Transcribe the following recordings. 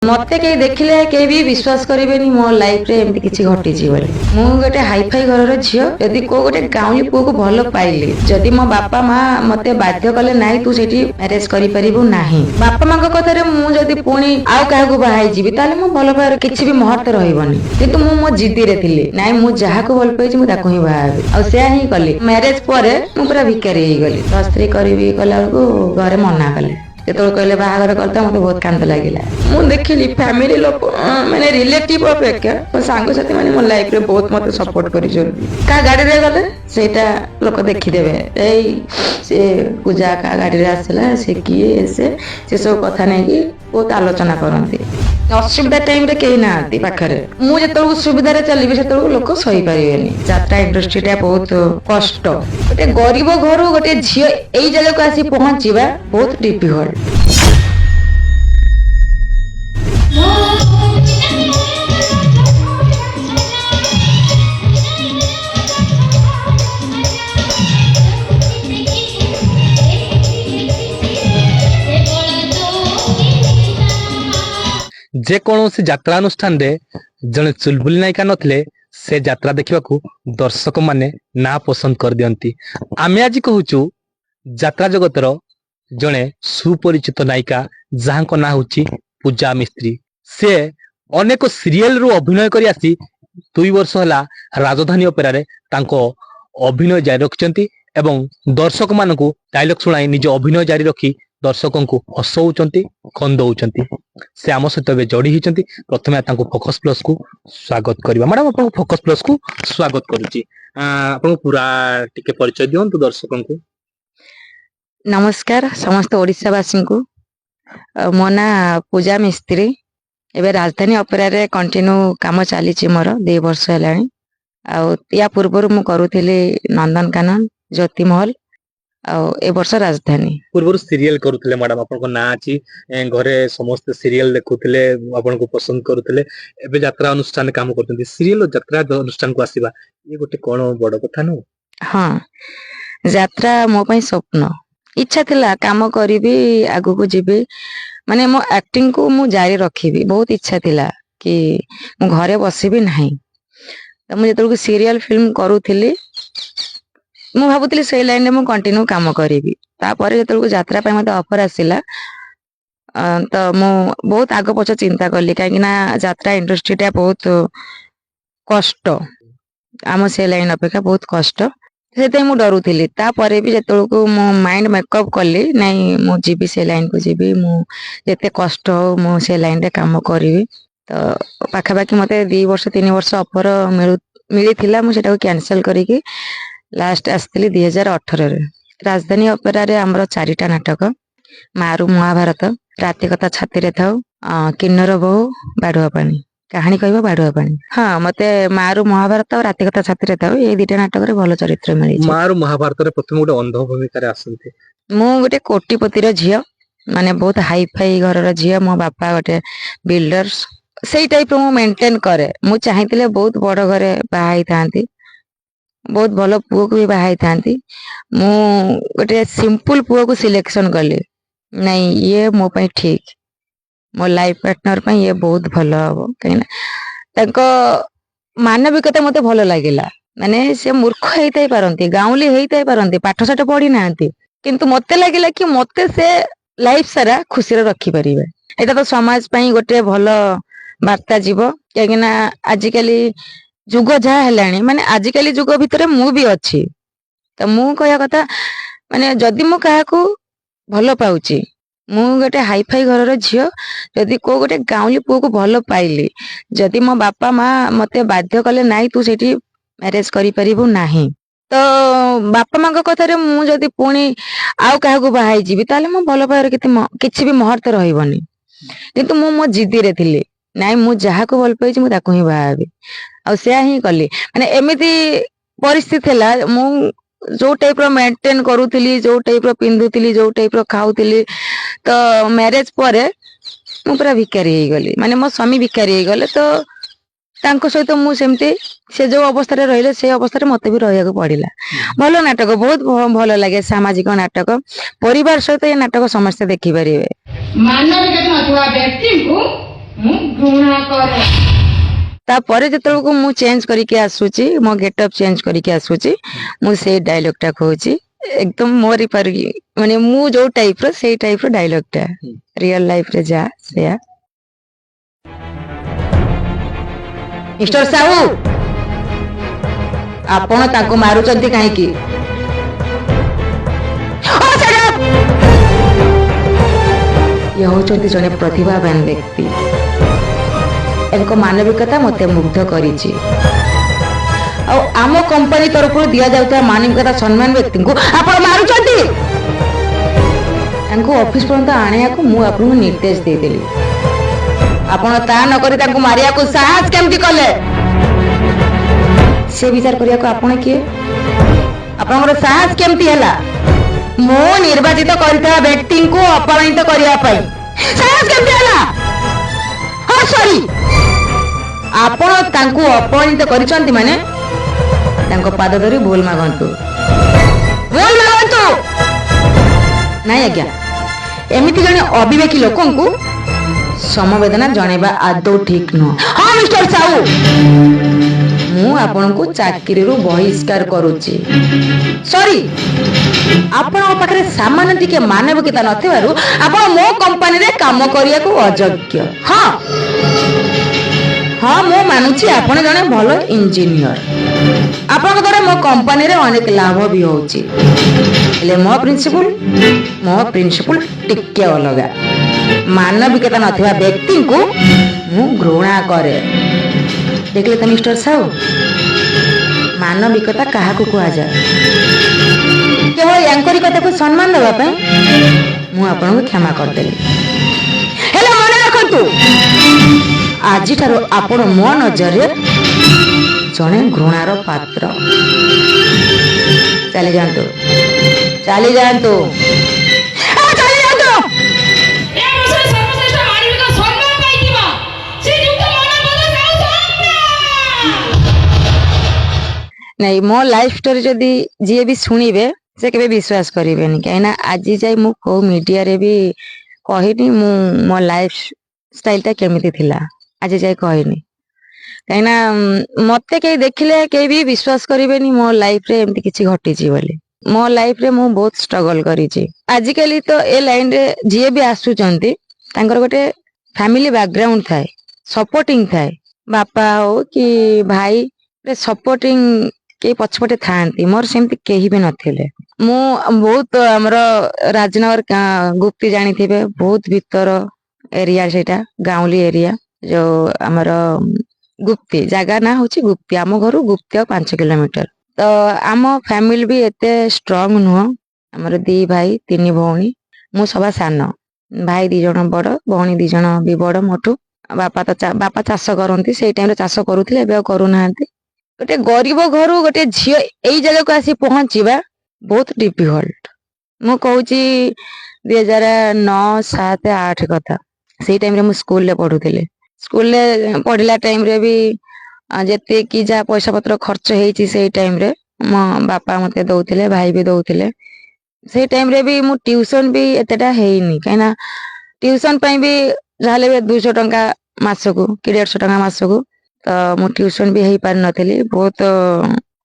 मते कहीं देखिले केही भी विश्वास करेनि मो लाइफ रे एमती किछि घटिछि बोली मु गोटे हाई फाई घर झियो जदि को गोटे गाउली पुओ को भल पाइले जदि मो बापा माँ मते बाध्य कले नाही तू सेठी मैरेज करि परिबु नाही बापा माँ कथा रे मु जदि पुणी आउ काहा को बाहाई जिबि ताले मो भल पाएर किछि भी मुहूर्त रहइबनी किंतु मु मो जिद्दी रे थिले नाही मु जहा को भल पाइछि मु ताको ही बाहाबी आ से ही कली मैरेज परे मु पूरा भिकारी हे गली शास्त्री करबी कला को घरे मना कले जो कहले बाहर करता मत बहुत कांद लगे मुझे देखिली फैमिली लोग मैंने रिलेटिव अपेक्षा मो सांग साथी मैंने मो लाइफ रे बहुत मत सपोर्ट कर गाड़ी रे गले सेटा लोक देखीदेवे से पूजा का गाड़ी रे आसला से किए से सब कथा नहीं कि बहुत आलोचना करती असुविधा टाइम रे कहीं ना पाखरे मुझे जो सुविधा चलि से लोक सही पारे यात्रा इंडस्ट्रीटा बहुत कष्ट गोटे गरीब घर गोटे झील यही जगह को आसी पहुंचवा बहुत डिफिकल्ट जे कौन यात्रा अनुष्ठान रे जने चुलबुली नायिका नथिले से यात्रा देखा दर्शक माने ना पसंद कर दियंती। आमे आज कहूचु यात्रा जगतर जने सुपरिचित नायिका जहां ना होची पूजा मिस्त्री। से अनेक सीरियल रु अभिनय करी आसी 2 वर्ष होला राजधानी अपेरा रे तांको अभिनय जारी रखिचंती एवं दर्शक मानकु डायलॉग सुनाई निज अभिनय जारी रखी दर्शकों को हसौचंती खंदौचंती। से आम सहित जोड़ी होती प्रथम फोकस प्लस को स्वागत करवा। मैडम आप फोकस प्लस को स्वागत करुच्ची आप पूरा टिके परिचय दियंतु दर्शकों को। नमस्कार समस्त ओडिशावासी को मो ना पूजा मिस्त्री एवं राजधानी अपेरा रे कंटिन्यू काम चली मोर 2 वर्ष है। या पूर्वर मु करूଥିଲି नंदनकानन ज्योति महल ए वर्ष राजधानी पूर्व सीरियल करूଥିଲେ। मैडम आपन ना अछि घरे समस्त सीरियल देखुଥିଲେ आपन को पसंद करूଥିଲେ एबे यात्रा अनुष्ठान काम करथि सीरियल यात्रा अनुष्ठान को आसीबा ये गोटे कोन बड़ कथा न। हां यात्रा मो पई स्वप्न इच्छा थिला काम करिवि आगु को जिबि माने मो एक्टिंग को मु जारी रखिबि बहुत इच्छा थिला कि मु घरे बसिबि नाही। त मु जेतल को सीरियल फिल्म करूଥିଲି मु भाबुଥିଲି से लाइन में कंटिन्यू काम करिवि तापर जेतल को यात्रा पे मते ऑफर आसिला तो मु बहुत आग पछ चिंता करली काहे कि ना यात्रा इंडस्ट्रीटा बहुत कष्ट आम से लाइन अपेक्षा बहुत कष्ट से मु डरुଥିଲି तापर भी जेतल को मो माइंड मेकअप कली नहीं मु जीबी से लाइन को जीबी मु जेते कष्ट हो मु से लाइन रे काम करिवि। तो पाखापाखि मते 2 वर्ष 3 वर्ष ऑफर मिली थिला मु सेटा को कैंसिल करिकि लास्ट आसली 2018 रे राजधानी अपेरा रे हमर 4टा नाटक मारू महाभारत राति कथा छाती रे थाउ किन्नर बहु बाडुआ पानी कहानी कहबा बाडुआ पानी। हाँ मते मारू महाभारत और राति कथा छाती रे थाउ ए 2टा नाटक रे भलो चरित्र मिली। मारू महाभारत रे प्रथम गोटे अंध भूमिका रे आसंते मु गोटे कोटिपति रो झियो माने बहुत हाई फाई घर रो झियो मो बापा गोटे बिल्डर्स सेई टाइप रो मु मेंटेन करे मु चाहितिले बहुत बड़ घरे बाहाई थांती बहुत भलो पुओ को भी बाहाई थांती मु गोटे सिंपल पुओ को सिलेक्शन कली नहीं ये मो पई ठीक मो लाइफ पार्टनर पई ये बहुत भलो हो कहिना ताको मानविकता मते भलो लागिला माने से मूर्ख हेइतै पारंती गाउली हेइतै पारंती पाठ साठ पढी नांती किंतु मते लागिला कि मते से लाइफ सारा खुशी रे रखी परिबे एटा तो समाज पई गोटे भलो वार्ता जीव कहिना आजिकली जुग जहा हेलानी माने आजिकली जुग भितर मु भी अच्छी तो मु कहया कथा माने जदि मु काहा को भलो पाउची मु गोटे हाई फाई घर रो झियो जदि को गोटे गाउली पुओ को भलो पाइली जदि मो बापा माँ मते बाध्य कले नाही तू सेठी मैरेज करि परिबु नाही तो बापा माँ कथा रे मु जदि पुणी आउ काहा को बाहाई जिबि ताले मो भलो पाएर किछि भी मुहूर्त रहइबनी किंतु मु मो जिद्दी रे थिले नाही मु जहा को भल पाइछि मु ताको ही बाहाबी आ से ही कली माने एमिति परिस्थिति थेला मु जो टाइप रो मेंटेन करूଥିଲି जो टाइप रो पिंधुଥିଲି जो टाइप रो खाउଥିଲି तो मैरिज परे मु पूरा भिकारी हे गली माने मो स्वामी भिकारी हे गले तो तांको सहित मु सेमती से जो अवस्था रे रहिले से अवस्था रे मते भी रहिया को पड़िला। भलो नाटक बहुत भलो लागे सामाजिक नाटक परिवार सहित ये नाटक समस्त देखि परिबे। मानविकता नथुआ व्यक्ति को ମୁଁ ଘୃଣା କରେ। ତାପରେ ଯେତେବେଳକୁ ମୁଁ ଚେଞ୍ଜ କରିକି ଆସୁଛି, ମୋ ଗେଟଅପ୍ ଚେଞ୍ଜ କରିକି ଆସୁଛି, ମୁଁ ସେଇ ଡାଇଲଗ ଟା କହୁଛି ଏକଦମ ମୋରି ପାରି, ମାନେ ମୁଁ ଯୋଉ ଟାଇପ ର ସେଇ ଟାଇପ ର ଡାଇଲଗ ଟା ରିଅଲ ଲାଇଫ ରେ ଯା ସେୟା। ମିଷ୍ଟର ସାହୁ, ଆପଣ ତାଙ୍କୁ ମାରୁଛନ୍ତି କାହିଁକି? ଇଏ ହଉଛନ୍ତି ଜଣେ ପ୍ରତିଭାବାନ ବ୍ୟକ୍ତି, ଏଙ୍କ ମାନବିକତା ମତେ ମୁଗ୍ଧ କରିଛି। ଆଉ ଆମ କମ୍ପାନୀ ତରଫରୁ ଦିଆଯାଉଥିବା ମାନବିକତା ସମ୍ମାନ ବ୍ୟକ୍ତିଙ୍କୁ ଆପଣ ମାରୁଛନ୍ତି। ତାଙ୍କୁ ଅଫିସ ପର୍ଯ୍ୟନ୍ତ ଆଣିବାକୁ ମୁଁ ଆପଣଙ୍କୁ ନିର୍ଦ୍ଦେଶ ଦେଇଦେଲି, ଆପଣ ତା ନକରି ତାଙ୍କୁ ମାରିବାକୁ ସାହସ କେମିତି କଲେ? ସେ ବିଚାର କରିବାକୁ ଆପଣ କିଏ? ଆପଣଙ୍କର ସାହସ କେମିତି ହେଲା ମୁଁ ନିର୍ବାଚିତ କରିଥିବା ବ୍ୟକ୍ତିଙ୍କୁ ଅପମାନିତ କରିବା ପାଇଁ? ସାହସ କେମିତି ହେଲା? ହଁ ସରି, ଆପଣ ତାଙ୍କୁ ଅପମାନିତ କରିଛନ୍ତି ମାନେ ତାଙ୍କ ପାଦ ଧରି ଭୁଲ ମାଗନ୍ତୁ, ଭୁଲ ମାଗନ୍ତୁ। ନାଇଁ ଆଜ୍ଞା, ଏମିତି ଜଣେ ଅବିବେକୀ ଲୋକଙ୍କୁ ସମବେଦନା ଜଣେଇବା ଆଦୌ ଠିକ ନୁହଁ। ହଁ ମିଷ୍ଟର ସାହୁ, ମୁଁ ଆପଣଙ୍କୁ ଚାକିରିରୁ ବହିଷ୍କାର କରୁଛି। ସରି, ଆପଣଙ୍କ ପାଖରେ ସାମାନ୍ୟ ଟିକେ ମାନବିକତା ନଥିବାରୁ ଆପଣ ମୋ କମ୍ପାନୀରେ କାମ କରିବାକୁ ଅଯୋଗ୍ୟ। ହଁ ହଁ, ମୁଁ ମାନୁଛି ଆପଣ ଜଣେ ଭଲ ଇଞ୍ଜିନିୟର, ଆପଣଙ୍କ ଦ୍ୱାରା ମୋ କମ୍ପାନୀରେ ଅନେକ ଲାଭ ବି ହଉଛି, ହେଲେ ମୋ ପ୍ରିନ୍ସିପଲ ଟିକେ ଅଲଗା। ମାନବିକତା ନଥିବା ବ୍ୟକ୍ତିଙ୍କୁ ମୁଁ ଘୃଣା କରେ। ଦେଖିଲେ ତ ମିଷ୍ଟର ସାହୁ, ମାନବିକତା କାହାକୁ କୁହାଯାଏ? କେବଳ ୟାଙ୍କରି କଥାକୁ ସମ୍ମାନ ଦେବା ପାଇଁ ମୁଁ ଆପଣଙ୍କୁ କ୍ଷମା କରିଦେଲି। ହେଲେ ମନେ ରଖନ୍ତୁ, ଆଜିଠାରୁ ଆପଣ ମୋ ନଜରରେ ଜଣେ ଘୃଣାର ପାତ୍ର। ଚାଲିଯାଆନ୍ତୁ, ଚାଲିଯାଆନ୍ତୁ, ଚାଲିଯାଆନ୍ତୁ। ଏ ବର୍ଷରେ ସର୍ବଶ୍ରେଷ୍ଠ ମାନବିକ ସମ୍ମାନ ପାଇଥିବା ଶ୍ରୀଯୁକ୍ତ ମାନବତ ସାହୁ ସମ୍ମାନ। ନାଇଁ, ମୋ ଲାଇଫ ଷ୍ଟୋରି ଯଦି ଯିଏ ବି ଶୁଣିବେ ସେ କେବେ ବିଶ୍ୱାସ କରିବେନି, କାହିଁକିନା ଆଜି ଯାଇ ମୁଁ କୋଉ ମିଡିଆରେ ବି କହିନି ମୁଁ ମୋ ଲାଇଫ ଷ୍ଟାଇଲ ଟା କେମିତି ଥିଲା, ଆଜି ଯାଇ କହିନି। କାହିଁକିନା ମତେ କେହି ଦେଖିଲେ କେହି ବି ବିଶ୍ୱାସ କରିବେନି ମୋ ଲାଇଫରେ ଏମିତି କିଛି ଘଟିଛି ବୋଲି। ମୋ ଲାଇଫରେ ମୁଁ ବହୁତ ଷ୍ଟ୍ରଗଲ କରିଛି। ଆଜିକାଲି ତ ଏ ଲାଇନରେ ଯିଏ ବି ଆସୁଛନ୍ତି ତାଙ୍କର ଗୋଟେ ଫ୍ୟାମିଲି ବ୍ୟାକଗ୍ରାଉଣ୍ଡ ଥାଏ, ସପୋର୍ଟିଂ ଥାଏ। ବାପା ହଉ କି ଭାଇ ସପୋର୍ଟିଂ କେହି ପଛପଟେ ଥାଆନ୍ତି, ମୋର ସେମିତି କେହି ବି ନଥିଲେ। ମୁଁ ବହୁତ ଆମର ରାଜନଗର ଗୁପ୍ତି ଜାଣିଥିବେ, ବହୁତ ଭିତର ଏରିଆ, ସେଇଟା ଗାଉଁଲି ଏରିଆ। ଯୋଉ ଆମର ଗୁପ୍ତି ଜାଗା ନା ହଉଛି ଗୁପ୍ତି, ଆମ ଘରୁ ଗୁପ୍ତି ଆଉ 5 କିଲୋମିଟର। ତ ଆମ ଫ୍ୟାମିଲି ବି ଏତେ ଷ୍ଟ୍ରଙ୍ଗ ନୁହଁ। ଆମର 2 ଭାଇ 3 ଭଉଣୀ, ମୁଁ ସବା ସାନ। ଭାଇ 2 ଜଣ ବଡ, ଭଉଣୀ 2 ଜଣ ବି ବଡ ମୋଠୁ। ବାପା ଚାଷ କରନ୍ତି, ସେଇ ଟାଇମରେ ଚାଷ କରୁଥିଲେ, ଏବେ ଆଉ କରୁନାହାନ୍ତି। ଗୋଟେ ଗରିବ ଘରୁ ଗୋଟେ ଝିଅ ଏଇ ଜାଗାକୁ ଆସି ପହଞ୍ଚିବା ବହୁତ ଡିଫିକଲ୍ଟ। ମୁଁ କହୁଛି 2009, 7, 8 କଥା। ସେଇ ଟାଇମରେ ମୁଁ ସ୍କୁଲରେ ପଢୁଥିଲି। ସ୍କୁଲରେ ପଢିଲା ଟାଇମରେ ବି ଯେତିକି ଯାହା ପଇସା ପତ୍ର ଖର୍ଚ୍ଚ ହେଇଛି ସେଇ ଟାଇମରେ ମୋ ବାପା ମତେ ଦଉଥିଲେ, ଭାଇ ବି ଦଉଥିଲେ। ସେଇ ଟାଇମରେ ବି ମୁଁ ଟିଉସନ ବି ଏତେଟା ହେଇନି, କାହିଁକିନା ଟିଉସନ ପାଇଁ ବି ଯାହାହେଲେ ବି 200 ଟଙ୍କା ମାସକୁ କି 150 ଟଙ୍କା ମାସକୁ। ତ ମୁଁ ଟିଉସନ ବି ହେଇପାରିନଥିଲି ବହୁତ।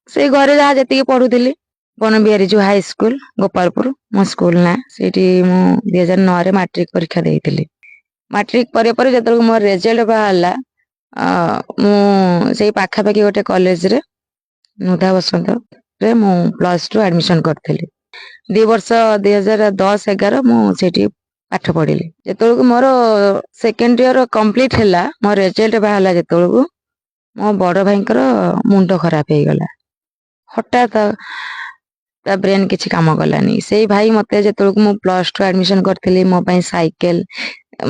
ସେଇ ଘରେ ଯାହା ଯେତିକି ପଢୁଥିଲି, ବନବିହାରୀ ଯୋଉ ହାଇସ୍କୁଲ ଗୋପାଳପୁର ମୋ ସ୍କୁଲ ନା, ସେଇଠି ମୁଁ 2009ରେ ମାଟ୍ରିକ ପରୀକ୍ଷା ଦେଇଥିଲି। ମାଟ୍ରିକ ପରେ ପରେ ଯେତେବେଳେ ମୋ ରେଜଲ୍ଟ ବାହାରିଲା, ମୁଁ ସେଇ ପାଖାପାଖି ଗୋଟେ କଲେଜରେ ନୁଧା ବସନ୍ତରେ ମୁଁ +2 ଆଡମିସନ କରିଥିଲି। 2 ବର୍ଷ 2010-11 ମୁଁ ସେଇଠି ପାଠ ପଢିଲି। ଯେତେବେଳକୁ ମୋର ସେକେଣ୍ଡ ଇୟର କମ୍ପ୍ଲିଟ ହେଲା, ମୋ ରେଜଲ୍ଟ ବାହାରିଲା ଯେତେବେଳକୁ, ମୋ ବଡ ଭାଇଙ୍କର ମୁଣ୍ଡ ଖରାପ ହେଇଗଲା ହଠାତ୍। ତା ବ୍ରେନ କିଛି କାମ କଲାନି। ସେଇ ଭାଇ ମତେ ଯେତେବେଳକୁ ମୁଁ +2 ଆଡମିସନ କରିଥିଲି, ମୋ ପାଇଁ ସାଇକେଲ,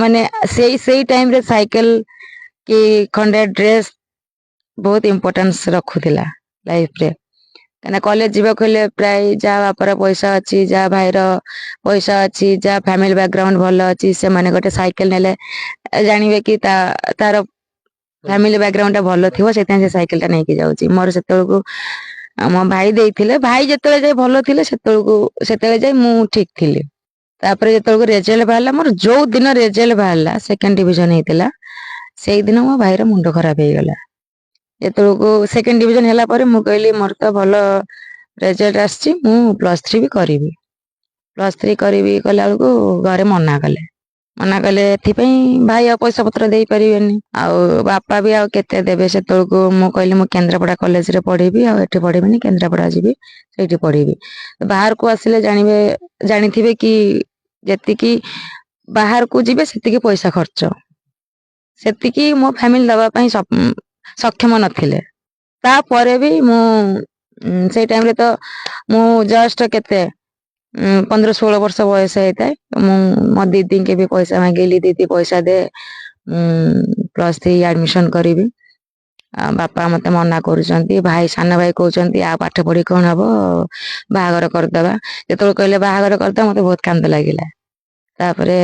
ମାନେ ସେଇ ଟାଇମରେ ସାଇକେଲ କି ଖଣ୍ଡେ ଡ୍ରେସ ବହୁତ ଇମ୍ପୋର୍ଟାନ୍ସ ରଖୁଥିଲା ଲାଇଫରେ। କାହିଁକିନା କଲେଜ ଯିବାକୁ ହେଲେ ପ୍ରାୟ ଯାହା ବାପାର ପଇସା ଅଛି, ଯାହା ଭାଇର ପଇସା ଅଛି, ଯାହା ଫ୍ୟାମିଲି ବ୍ୟାକଗ୍ରାଉଣ୍ଡ ଭଲ ଅଛି, ସେମାନେ ଗୋଟେ ସାଇକେଲ ନେଲେ ଜାଣିବେ କି ତାର ଫ୍ୟାମିଲି ବ୍ୟାକଗ୍ରାଉଣ୍ଡ ଟା ଭଲ ଥିବ, ସେଥିପାଇଁ ସେ ସାଇକେଲ ଟା ନେଇକି ଯାଉଛି। ମୋର ସେତେବେଳକୁ ମୋ ଭାଇ ଦେଇଥିଲେ, ଭାଇ ଯେତେବେଳେ ଯାଇ ଭଲ ଥିଲେ ସେତେବେଳେ ଯାଇ ମୁଁ ଠିକ ଥିଲି। ତାପରେ ଯେତେବେଳକୁ ରେଜଲ୍ଟ ବାହାରିଲା, ମୋର ଯୋଉ ଦିନ ରେଜଲ୍ଟ ବାହାରିଲା, ସେକେଣ୍ଡ ଡିଭିଜନ ହେଇଥିଲା, ସେଇଦିନ ମୋ ଭାଇର ମୁଣ୍ଡ ଖରାପ ହେଇଗଲା। ଯେତେବେଳକୁ ସେକେଣ୍ଡ ଡିଭିଜନ ହେଲା ପରେ ମୁଁ କହିଲି ମୋର ତ ଭଲ ରେଜଲ୍ଟ ଆସିଛି, ମୁଁ +3 ବି କରିବି। +3 କରିବି କଲା ବେଳକୁ ଘରେ ମନା କଲେ ଏଥିପାଇଁ ଭାଇ ଆଉ ପଇସା ପତ୍ର ଦେଇପାରିବେନି, ଆଉ ବାପା ବି ଆଉ କେତେ ଦେବେ। ସେତେବେଳକୁ ମୁଁ କହିଲି ମୁଁ କେନ୍ଦ୍ରାପଡ଼ା କଲେଜରେ ପଢିବି, ଆଉ ଏଠି ପଢିବିନି, କେନ୍ଦ୍ରାପଡ଼ା ଯିବି, ସେଇଠି ପଢିବି। ବାହାରକୁ ଆସିଲେ ଜାଣିଥିବେ କି ଯେତିକି ବାହାରକୁ ଯିବେ ସେତିକି ପଇସା ଖର୍ଚ୍ଚ, ସେତିକି ମୋ ଫ୍ୟାମିଲି ଦବା ପାଇଁ ସକ୍ଷମ ନଥିଲେ। ତାପରେ ବି ମୁଁ ସେଇ ଟାଇମରେ ତ ମୁଁ ଜଷ୍ଟ କେତେ 15-16 ବର୍ଷ ବୟସ ହେଇଥାଏ। ମୁଁ ମୋ ଦିଦିଙ୍କି ବି ପଇସା ମାଗିଲି, ଦିଦି ପଇସା ଦେ, +3 ଆଡମିସନ କରିବି। ବାପା ମତେ ମନା କରୁଛନ୍ତି, ସାନ ଭାଇ କହୁଛନ୍ତି ଆଉ ପାଠ ପଢି କଣ ହବ, ବାହାଘର କରିଦବା। ଯେତେବେଳେ କହିଲେ ବାହାଘର କରିଦବା ମତେ ବହୁତ କାନ୍ଦ ଲାଗିଲା। ତାପରେ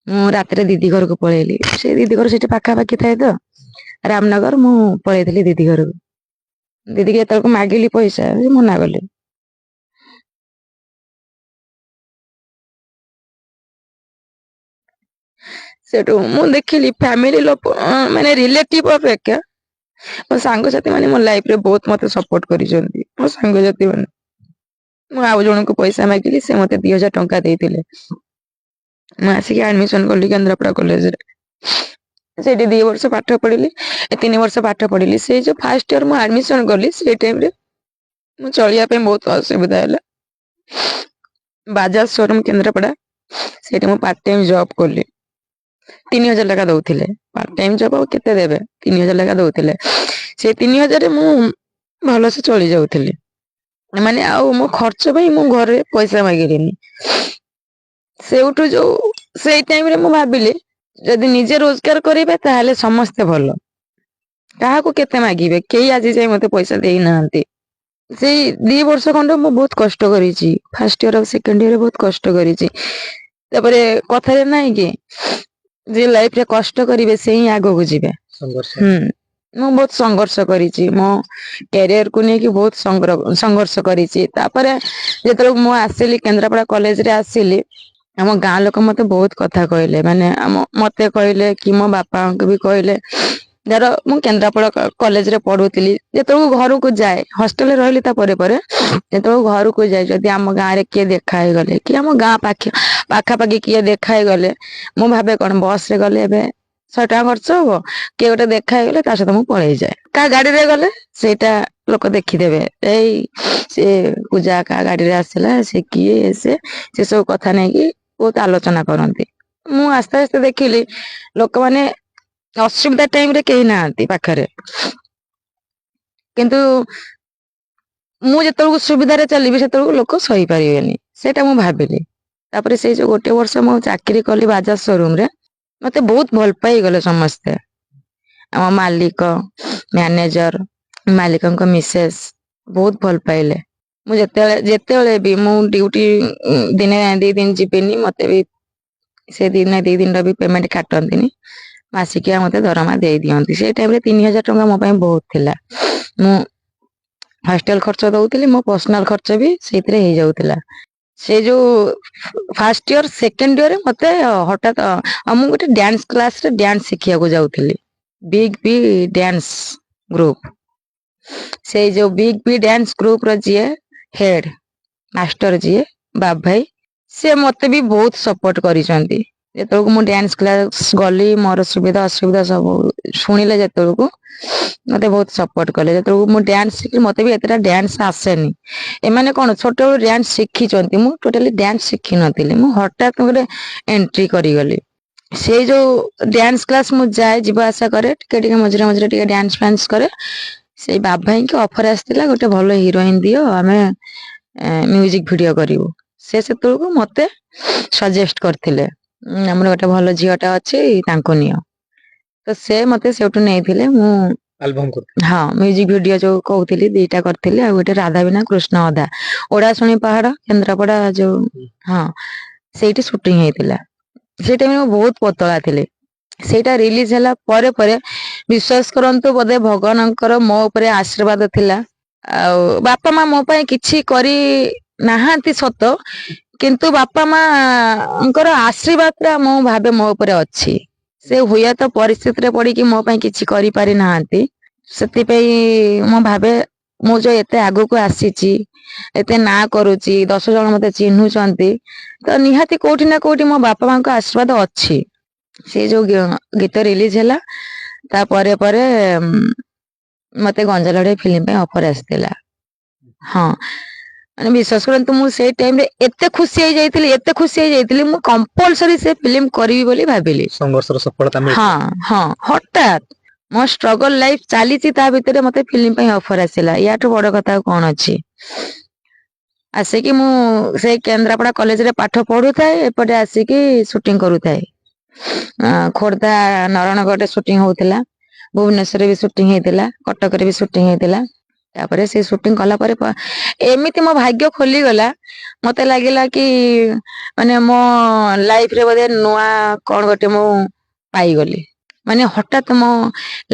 ମୁଁ ରାତିରେ ଦିଦି ଘରକୁ ପଳେଇଲି। ସେ ଦିଦି ଘର ସେଠି ପାଖାପାଖି ଥାଏ ତ ରାମନଗର, ମୁଁ ପଳେଇଥିଲି ଦିଦି ଘରକୁ। ଦିଦିକି ଯେତେବେଳକୁ ମାଗିଲି ପଇସା, ସେ ମନା କଲେ। ସେଠୁ ମୁଁ ଦେଖିଲି ଫ୍ୟାମିଲି ଲୋକ ମାନେ ରିଲେଟିଭ ଅପେକ୍ଷା ମୋ ସାଙ୍ଗସାଥି ମାନେ ମୋ ଲାଇଫରେ ବହୁତ ମତେ ସପୋର୍ଟ କରିଛନ୍ତି। ମୋ ସାଙ୍ଗସାଥି ମାନେ, ମୁଁ ଆଉ ଜଣଙ୍କୁ ପଇସା ମାଗିଲି, ସେ ମତେ 2000 ଟଙ୍କା ଦେଇଥିଲେ। ମୁଁ ଆସିକି ଆଡମିସନ କଲି କେନ୍ଦ୍ରାପଡ଼ା କଲେଜରେ। ସେଇଠି 2 ବର୍ଷ ପାଠ ପଢିଲି, 3 ବର୍ଷ ପାଠ ପଢିଲି। ସେଇ ଯୋଉ ଫାର୍ଷ୍ଟ ଇୟର ମୁଁ ଆଡମିସନ କଲି, ସେଇ ଟାଇମରେ ମୁଁ ଚଳିବା ପାଇଁ ବହୁତ ଅସୁବିଧା ହେଲା। ବାଜାଜ ଶୋରୁମ କେନ୍ଦ୍ରାପଡ଼ା, ସେଇଠି ମୁଁ ପାର୍ଟ ଟାଇମ ଜବ କଲି। 3000 ଲେଖା ଦଉଥିଲେ। ପାର୍ଟ ଟାଇମ ଜବ ଆଉ କେତେ ଦେବେ, 3000 ଲେଖା ଦଉଥିଲେ। ସେଇ 3000ରେ ମୁଁ ଭଲସେ ଚଳି ଯାଉଥିଲି। ମାନେ ଆଉ ମୋ ଖର୍ଚ୍ଚ ପାଇଁ ମୁଁ ଘରେ ପଇସା ମାଗିଲିନି। ସେଇ ଟାଇମରେ ମୁଁ ଭାବିଲି ଯଦି ନିଜେ ରୋଜଗାର କରିବେ ତାହେଲେ ସମସ୍ତେ ଭଲ, କାହାକୁ କେତେ ମାଗିବେ, କେହି ଆଜି ଯାଇ ମତେ ପଇସା ଦେଇନାହାନ୍ତି। ସେଇ 2 ବର୍ଷ ଖଣ୍ଡେ ମୁଁ ବହୁତ କଷ୍ଟ କରିଛି। ଫାର୍ଷ୍ଟ ଇୟର ଆଉ ସେକେଣ୍ଡ ଇୟର ବହୁତ କଷ୍ଟ କରିଛି। ତାପରେ କଥାରେ ନାହିଁ କି ଯେ ଲାଇଫରେ କଷ୍ଟ କରିବେ ସେ ହିଁ ଆଗକୁ ଯିବେ। ମୁଁ ବହୁତ ସଂଘର୍ଷ କରିଛି, ମୋ କ୍ୟାରିୟରକୁ ନେଇକି ବହୁତ ସଂଘର୍ଷ କରିଛି। ତାପରେ ଯେତେବେଳେ ମୁଁ ଆସିଲି କେନ୍ଦ୍ରାପଡ଼ା କଲେଜରେ ଆସିଲି, ଆମ ଗାଁ ଲୋକ ମତେ ବହୁତ କଥା କହିଲେ। ମାନେ ମତେ କହିଲେ କି ମୋ ବାପାଙ୍କୁ ବି କହିଲେ। ଧର ମୁଁ କେନ୍ଦ୍ରାପଡ଼ା କଲେଜରେ ପଢୁଥିଲି, ଯେତେବେଳକୁ ଘରକୁ ଯାଏ, ହଷ୍ଟେଲରେ ରହିଲି ତାପରେ ଯେତେବେଳକୁ ଘରକୁ ଯାଏ, ଯଦି ଆମ ଗାଁରେ କିଏ ଦେଖା ହେଇଗଲେ କି ଆମ ଗାଁ ପାଖାପାଖି କିଏ ଦେଖା ହେଇଗଲେ, ମୁଁ ଭାବେ କଣ ବସରେ ଗଲେ ଏବେ 100 ଟଙ୍କା ଖର୍ଚ୍ଚ ହବ, କିଏ ଗୋଟେ ଦେଖା ହେଇଗଲେ ତା ସହିତ ମୁଁ ପଳେଇଯାଏ। କାହା ଗାଡିରେ ଗଲେ ସେଇଟା ଲୋକ ଦେଖିଦେବେ, ସେ ପୂଜା କାହା ଗାଡିରେ ଆସିଲା, ସେ କିଏ, ସେ ସବୁ କଥା ନେଇକି ବହୁତ ଆଲୋଚନା କରନ୍ତି। ମୁଁ ଆସ୍ତେ ଆସ୍ତେ ଦେଖିଲି ଲୋକମାନେ ଅସୁବିଧା ଟାଇମରେ କେହି ନାହାନ୍ତି ପାଖରେ, କିନ୍ତୁ ମୁଁ ଯେତେବେଳକୁ ସୁବିଧାରେ ଚାଲିବି ସେତେବେଳକୁ ଲୋକ ସହିପାରିବେନି, ସେଇଟା ମୁଁ ଭାବିଲି। ତାପରେ ସେଇ ଯୋଉ 1 ବର୍ଷ ମୁଁ ଚାକିରି କଲି ବାଜାଜ ଶୋରୁମରେ, ମତେ ବହୁତ ଭଲ ପାଇଗଲେ ସମସ୍ତେ। ଆମ ମାଲିକ, ମ୍ୟାନେଜର, ମାଲିକଙ୍କ ମିସେସ୍ ବହୁତ ଭଲ ପାଇଲେ। ମୁଁ ଯେତେବେଳେ ବି ମୁଁ ଡ୍ୟୁଟି ଦିନେ 2 ଦିନ ଯିବିନି, ମତେ ବି ସେ ଦିନେ 2 ଦିନର ବି ପେମେଣ୍ଟ କାଟନ୍ତିନି, ମାସିକିଆ ମତେ ଦରମା ଦେଇ ଦିଅନ୍ତି। ସେଇ ଟାଇମରେ 3000 ଟଙ୍କା ମୋ ପାଇଁ ବହୁତ ଥିଲା। ମୁଁ ହଷ୍ଟେଲ ଖର୍ଚ୍ଚ ଦଉଥିଲି, ମୋ ପର୍ସନାଲ ଖର୍ଚ୍ଚ ବି ସେଇଥିରେ ହେଇଯାଉଥିଲା। ସେ ଯୋଉ ଫାର୍ଷ୍ଟ ଇୟର ସେକେଣ୍ଡ ଇୟରରେ ମତେ ହଠାତ୍ ମୁଁ ଗୋଟେ ଡ୍ୟାନ୍ସ କ୍ଲାସରେ ଡ୍ୟାନ୍ସ ଶିଖିବାକୁ ଯାଉଥିଲି, ବିଗ୍ ବି ଡ୍ୟାନ୍ସ ଗ୍ରୁପ। ସେଇ ଯୋଉ ବିଗ୍ ବି ଡ୍ୟାନ୍ସ ଗ୍ରୁପର ଯିଏ ହେଡ ମାଷ୍ଟର, ଯିଏ ବାପ ଭାଇ, ସେ ମତେ ବି ବହୁତ ସପୋର୍ଟ କରିଛନ୍ତି। ଯେତେବେଳକୁ ମୁଁ ଡ୍ୟାନ୍ସ କ୍ଲାସ ଗଲି, ମୋର ସୁବିଧା ଅସୁବିଧା ସବୁ ଶୁଣିଲେ, ଯେତେବେଳକୁ ମତେ ବହୁତ ସପୋର୍ଟ କଲେ। ଯେତେବେଳକୁ ମୁଁ ଡ୍ୟାନ୍ସ ଶିଖିଲି, ମତେ ବି ଏତେଟା ଡ୍ୟାନ୍ସ ଆସେନି। ଏମାନେ କଣ ଛୋଟବେଳୁ ଡ୍ୟାନ୍ସ ଶିଖିଛନ୍ତି, ମୁଁ ଟୋଟାଲି ଡ୍ୟାନ୍ସ ଶିଖିନଥିଲି। ମୁଁ ହଠାତ୍ ଗୋଟେ ଏଣ୍ଟ୍ରି କରିଗଲି। ସେଇ ଯୋଉ ଡ୍ୟାନ୍ସ କ୍ଲାସ ମୁଁ ଯାଏ, ଯିବା ଆସିବା କରେ, ଟିକେ ମଝିରେ ମଝିରେ ଟିକେ ଡ୍ୟାନ୍ସ ଫ୍ୟାନ୍ସ କରେ। ସେଇ ବାପ ଭାଇଙ୍କ ଅଫର ଆସିଥିଲା, ଗୋଟେ ଭଲ ହିରୋଇନ ଦିଅ, ଆମେ ମ୍ୟୁଜିକ ଭିଡିଓ କରିବୁ। ସେ ସେତେବେଳକୁ ମତେ ସଜେଷ୍ଟ କରିଥିଲେ, ଆମର ଗୋଟେ ଭଲ ଝିଅଟା ଅଛି, ତାଙ୍କୁ ନିଅ। ତ ସେ ମତେ ସେଇଠୁ ନେଇଥିଲେ। ମୁଁ ହଁ ମ୍ୟୁଜିକ ଭିଡିଓ ଯୋଉ କହୁଥିଲି 2ଟା କରିଥିଲି, ଆଉ ଗୋଟେ ରାଧା ବିନା କୃଷ୍ଣ ଅଧା, ଓଡାଶୁଣୀ ପାହାଡ କେନ୍ଦ୍ରାପଡା ଯୋଉ, ହଁ ସେଇଠି ସୁଟିଂ ହେଇଥିଲା। ସେଇ ଟାଇମରେ ମୁଁ ବହୁତ ପତଳା ଥିଲି। ସେଇଟା ରିଲିଜ ହେଲା ପରେ ବିଶ୍ୱାସ କରନ୍ତୁ, ବୋଧେ ଭଗବାନଙ୍କର ମୋ ଉପରେ ଆଶୀର୍ବାଦ ଥିଲା। ଆଉ ବାପା ମା ମୋ ପାଇଁ କିଛି କରି ନାହାନ୍ତି ସତ, କିନ୍ତୁ ବାପା ମାଙ୍କର ଆଶୀର୍ବାଦ ଟା ମୁଁ ଭାବେ ମୋ ଉପରେ ଅଛି। ସେ ହୁଏତ ପରିସ୍ଥିତିରେ ପଡିକି ମୋ ପାଇଁ କିଛି କରିପାରି ନାହାନ୍ତି। ସେଥିପାଇଁ ମୁଁ ଭାବେ ମୁଁ ଯୋଉ ଏତେ ଆଗକୁ ଆସିଛି, ଏତେ ନାଁ କରୁଛି, 10 ଜଣ ମତେ ଚିହ୍ନୁଛନ୍ତି, ତ ନିହାତି କୋଉଠି ନା କୋଉଠି ମୋ ବାପା ମାଙ୍କ ଆଶୀର୍ବାଦ ଅଛି। ସେ ଯୋଉ ଗୀତ ରିଲିଜ ହେଲା ତାପରେ ପରେ ମତେ ଗଞ୍ଜାଲଡେ ଫିଲ୍ମ ପାଇଁ ଅଫର ଆସିଥିଲା। ହଁ, ମାନେ ବିଶ୍ୱାସ କରନ୍ତୁ ମୁଁ ସେଇ ଟାଇମରେ ଏତେ ଖୁସି ହେଇଯାଇଥିଲି ମୁଁ କମ୍ପଲସରି ସେ ଫିଲ୍ମ କରିବି ବୋଲି ଭାବିଲି। ସଂଘର୍ଷର ସଫଳତା ହଁ ମିଳିଥିଲା। ହଁ, ହଠାତ୍ ମୋ ଷ୍ଟ୍ରଗଲ ଲାଇଫ ଚାଲିଛି, ତା ଭିତରେ ମତେ ଫିଲ୍ମ ପାଇଁ ଅଫର ଆସିଲା। ୟାଠୁ ବଡ କଥା ଆଉ କଣ ଅଛି। ଆସିକି ମୁଁ ସେଇ କେନ୍ଦ୍ରାପଡା କଲେଜରେ ପାଠ ପଢୁଥାଏ, ଏପଟେ ଆସିକି ସୁଟିଂ କରୁଥାଏ। ଖୋର୍ଦ୍ଧା ନରଣଗଡରେ ସୁଟିଂ ହଉଥିଲା, ଭୁବନେଶ୍ୱରରେ ବି ସୁଟିଂ ହେଇଥିଲା, କଟକରେ ବି ସୁଟିଂ ହେଇଥିଲା। ତାପରେ ସେ ସୁଟିଂ କଲା ପରେ ଏମିତି ମୋ ଭାଗ୍ୟ ଖୋଲିଗଲା, ମତେ ଲାଗିଲା କି ମାନେ ମୋ ଲାଇଫରେ ବୋଧେ ନୂଆ କଣ ଗୋଟେ ମୁଁ ପାଇଗଲି। ମାନେ ହଠାତ୍ ମୋ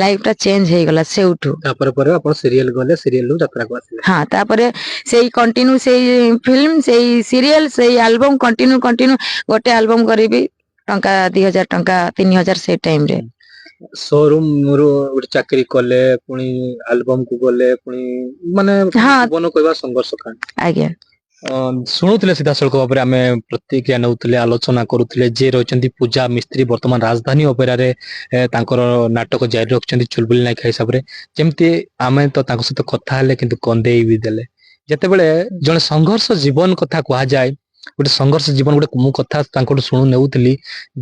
ଲାଇଫ ଟା ଚେଞ୍ଜ ହେଇଗଲା ସେଇଠୁ। ତାପରେ ପରେ ଆପଣ ସିରିଏଲ ଗଲେ, ସିରିଏଲରୁ ଯାତ୍ରାକୁ ଆସିଲେ। ହଁ, ତାପରେ ସେଇ କଣ୍ଟିନ୍ୟୁ ସେଇ ଫିଲ୍ମ, ସେଇ ସିରିଏଲ, ସେଇ ଆଲବମ କଣ୍ଟିନ୍ୟୁ ଗୋଟେ ଆଲବମ କରିବି ଟଙ୍କା 2000 ଟଙ୍କା 3000 ସେଇ ଟାଇମ ରେ। ସୋରୁମ ରୁ ଗୋଟେ ଚାକିରି କଲେ, ପୁଣି ଆଲବମ କୁ ଗଲେ, ପୁଣି ମାନେ ହଁ ଜୀବନ କହିବା ସଂଘର୍ଷ କାହାଣୀ। ଆଜ୍ଞା। ଶୁଣୁଥିଲେ ସିଧାସଳଖ ଭାବରେ ଆମେ ପ୍ରତିକ୍ରିୟା ନେଉଥିଲେ, ଆଲୋଚନା କରୁଥିଲେ। ଯିଏ ରହିଛନ୍ତି ପୂଜା ମିସ୍ତ୍ରୀ, ବର୍ତ୍ତମାନ ରାଜଧାନୀ ଅପେରାରେ ତାଙ୍କର ନାଟକ ଜାରି ରଖିଛନ୍ତି ଚୁଲବୁଲି ନାୟିକା ହିସାବରେ। ଯେମିତି ଆମେ ତ ତାଙ୍କ ସହିତ କଥା ହେଲେ, କିନ୍ତୁ କନ୍ଦେଇ ବି ଦେଲେ। ଯେତେବେଳେ ଜଣେ ସଂଘର୍ଷ ଜୀବନ କଥା କୁହାଯାଏ, ଗୋଟେ ସଂଘର୍ଷ ଜୀବନ, ଗୋଟେ ମୁଁ କଥା ତାଙ୍କଠୁ ଶୁଣୁ ନେଉଥିଲି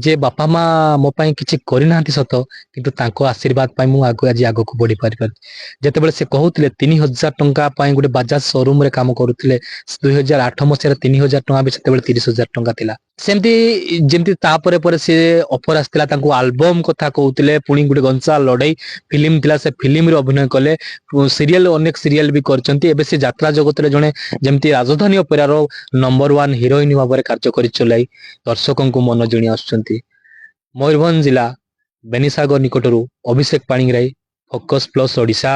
ଯେ ବାପା ମା ମୋ ପାଇଁ କିଛି କରିନାହାନ୍ତି ସତ, କିନ୍ତୁ ତାଙ୍କ ଆଶୀର୍ବାଦ ପାଇଁ ମୁଁ ଆଜି ଆଗକୁ ବଢି ପାରିପାରିଛି। ଯେତେବେଳେ ସେ କହୁଥିଲେ 3000 ଟଙ୍କା ପାଇଁ ଗୋଟେ ବାଜାଜ ସୋରୁମ ରେ କାମ କରୁଥିଲେ, 2008 ମସିହାରେ 3000 ଟଙ୍କା ବି ସେତେବେଳେ 30,000 ଟଙ୍କା ଥିଲା। ସେମିତି ଯେମିତି ତାପରେ ପରେ ସେ ଅଫର ଆସିଥିଲା, ତାଙ୍କୁ ଆଲବମ କଥା କହୁଥିଲେ, ପୁଣି ଗୋଟେ ଗଞ୍ଜା ଲଢେଇ ଫିଲ୍ମ ଥିଲା, ସେ ଫିଲ୍ମରେ ଅଭିନୟ କଲେ, ସିରିଏଲ ଅନେକ ସିରିଏଲ ବି କରିଛନ୍ତି। ଏବେ ସେ ଯାତ୍ରା ଜଗତରେ ଜଣେ ଯେମିତି ରାଜଧାନୀ ଅପେରାର ନମ୍ବର 1 ହିରୋଇନ ଭାବରେ କାର୍ଯ୍ୟ କରି ଚଲାଇ ଦର୍ଶକଙ୍କୁ ମନ ଜିଣି ଆସୁଛନ୍ତି। ମୟୂରଭଞ୍ଜ ଜିଲ୍ଲା ବେନିସାଗର ନିକଟରୁ ଅଭିଷେକ ପାଣିଗ୍ରାହୀ, ଫୋକସ ପ୍ଲସ ଓଡିଶା।